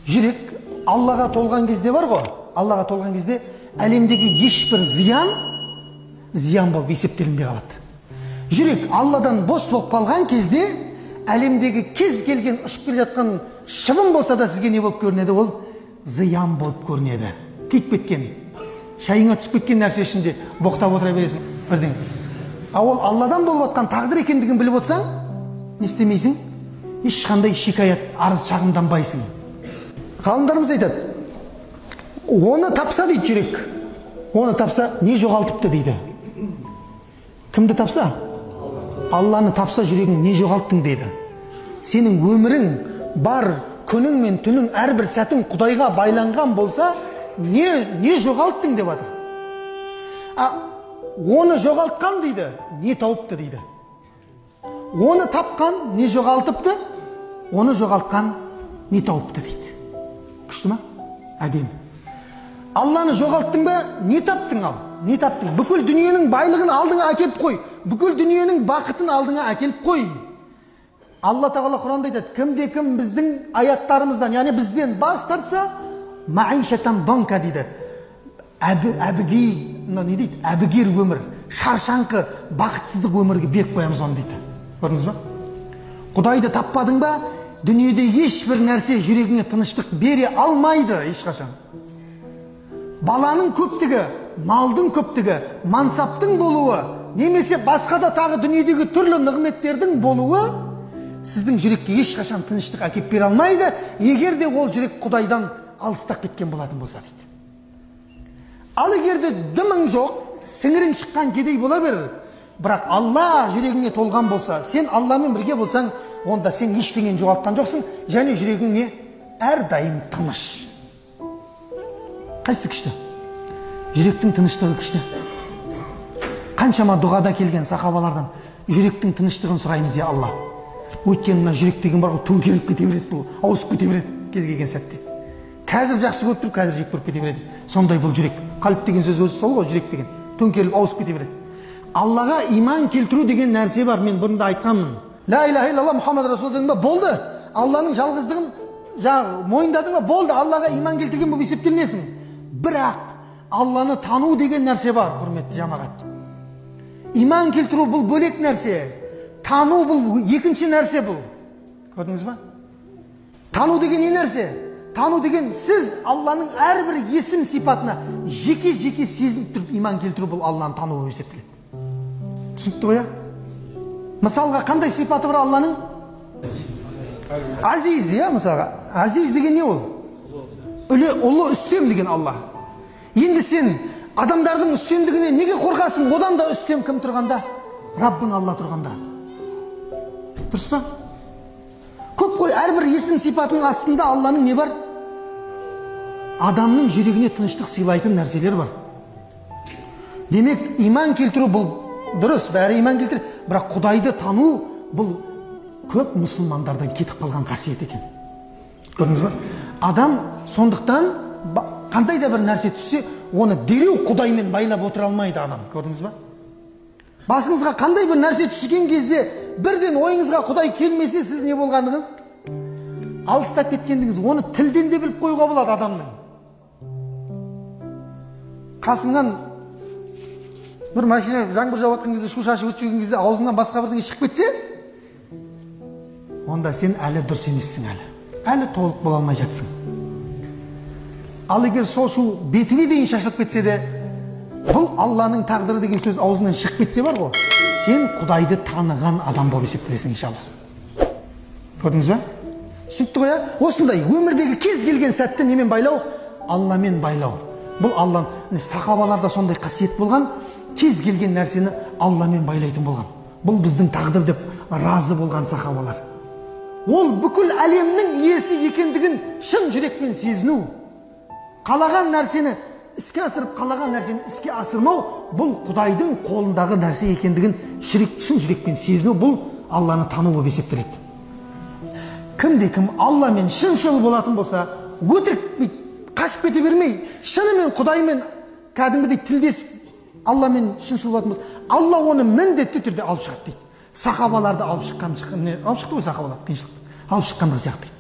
Жүрек Аллаға толған кезде бар ғой, Аллаға толған кезде әлемдегі ешбір зиян болып есептелінбей қалады. Жүрек Алладан бос болып қалған кезде әлемдегі кез келген ұшып келе жатқан шыбын болса да сізге не болып көрінеді? Ол зиян болып көрінеді. Тиіп кеткен, шайыңа түсіп кеткен нәрсе ішінде боқтап отыра бересің бірдеңіз. Ол Алладан болып жатқан тағдыр екендігін біліп отырсаң, не істемейсің? Ешқандай шикаят, арыз шағымданбайсың. Ғалымдарымыз айтады, оны тапса дейді жүрек, оны тапса не жоғалтыпты дейді. Кімді тапса? Алланы тапса жүрегің не жоғалттың дейді. Сенің өмірің бар, күнің мен түнің әрбір сәтің Құдайға байланған болса, не жоғалттың деп жатыр. Оны жоғалтқан дейді, не тауыпты дейді. Оны тапқан не жоғалтыпты, оны жоғалтқан не тауыпты дейді. Күшті ма? Әдемі. Алланы жоғалттың ба, не таптың ал? Не таптың? Бүкіл дүниенің байлығын алдыңа әкеліп қой. Бүкіл дүниенің бақытын алдыңа әкеліп қой. Алла Тағала Құранда айтады, кімде-кім біздің аяттарымыздан, яғни бізден бас тартса, маишатан донка дейді. Әбігер өмір, шаршаңқы, бақытсыздық өмірге беріп қоямыз оны дейді. Көрдіңіз ба? Құдайды таппадың ба, дүниеде ешбір нәрсе жүрегіңе тыныштық бере алмайды ешқашан. Баланың көптігі, малдың көптігі, мансаптың болуы, немесе басқа да тағы дүниедегі түрлі нығметтердің болуы сіздің жүрекке ешқашан тыныштық әкеп бере алмайды, егер де ол жүрек Құдайдан алыстап кеткен болатын болса дейді. Ал егер де дымың жоқ, сіңірің шыққан кедей бола берер, бірақ Алла жүрегіңе толған болса, сен Алламен бірге болсаң, онда сен ештеңені жоғалтқан жоқсың, және жүрегің не? Әрдайым тыныш. Қайсы күшті? Жүректің тыныштығы күшті. Қаншама дұғада келген сахабалардан жүректің тыныштығын сұраймыз, я Алла. Өйткені мына жүрек деген бар ғой, төңкеріліп кете береді, бұл ауысып кете береді кез келген сәтте. Қазір жақсы көріп тұрып, қазір жек көріп кете береді. Сондай бұл жүрек. Қалып деген сөз өзі сол ғой, жүрек деген. Төңкеріліп ауысып кете береді. Аллаға иман келтіру деген нәрсе бар, мен бұрында айтқанмын. Ла илаха илlallah Мұхаммад Расул дедің ба, болды. Алланың жалғыздығын мойындадың ба, болды. Аллаға иман келтірген болып есептелінесің. Бірақ Алланы тану деген нәрсе бар, құрметті жамағат. Иман келтіру бұл бөлек нәрсе. Тану бұл екінші нәрсе бұл. Көрдіңіз ба? Тану деген не нәрсе? Тану деген сіз Алланың әрбір есім сипатына жеке-жеке сезініп тұрып иман келтіру, бұл Алланы тану болып есептеледі. Түсінікті ғой? Мысалға қандай сипаты бар Алланың? Азиз, мысалға. Азиз деген не ол? Ұлы үстем деген Алла. Енді сен адамдардың үстемдігіне неге қорқасың? Одан да үстем кім тұрғанда? Раббың Алла тұрғанда. Дұрыс па? Көп қой, әрбір есім сипатының астында Алланың не бар? Адамның жүрегіне тыныштық сыйлайтын нәрселер бар. Демек, иман келтіру бұл дұрыс, бәрі иман келтір, бірақ Құдайды тану бұл көп мұсылмандардан кетіп қалған қасиет екен. Көрдіңіз ба? Адам сондықтан қандай да бір нәрсе түссе, оны дереу Құдаймен байлап отыра алмайды адам. Көрдіңіз ба? Басыңызға қандай бір нәрсе түскен кезде бірден ойыңызға Құдай келмесе, сіз не болғандыңыз? Алыстап кеткендіңіз. Оны тілден де біліп қоюға болады адамның. Қасыңнан бір машина жаңбыр жауып жатқан кезде, шу шашып өтіп жүрген кезде аузыңнан басқа бірдеңе шығып кетсе, онда сен әлі дұрыс емессің, әлі толық бола алмай жатсың. Ал егер сол шу бетіңе дейін шашылып кетсе де, бұл Алланың тағдыры деген сөз аузынан шығып кетсе бар ғой, сен Құдайды таныған адам болып есептелесің иншалла. Көрдіңіз ба? Түсінікті ғой? Осындай өмірдегі кез келген сәтті немен байлау? Алламен байлау. Бұл Алланың сахабаларда сондай қасиет болған, кез келген нәрсені Алламен байлайтын болған. Бұл біздің тағдыр деп разы болған сахабалар. Ол бүкіл әлемнің иесі екендігін шын жүрекпен сезіну, қалаған нәрсені іске асырып, қалаған нәрсені іске асырмау, бұл Құдайдың қолындағы нәрсе екендігін шын жүрекпен сезіну, бұл Алланы тану болып есептеледі. Кімде-кім Алламен шыншыл болатын болса, өтірік қашып кете бермей, шынымен Құдаймен кәдімгідей тілдесіп, Алламен шыншыл болатын болса, Алла оны міндетті түрде алып шығады дейді. Сахабаларды алып шықты ғой, сахабалар қиыншылықты алып шыққандығы сияқты дейді.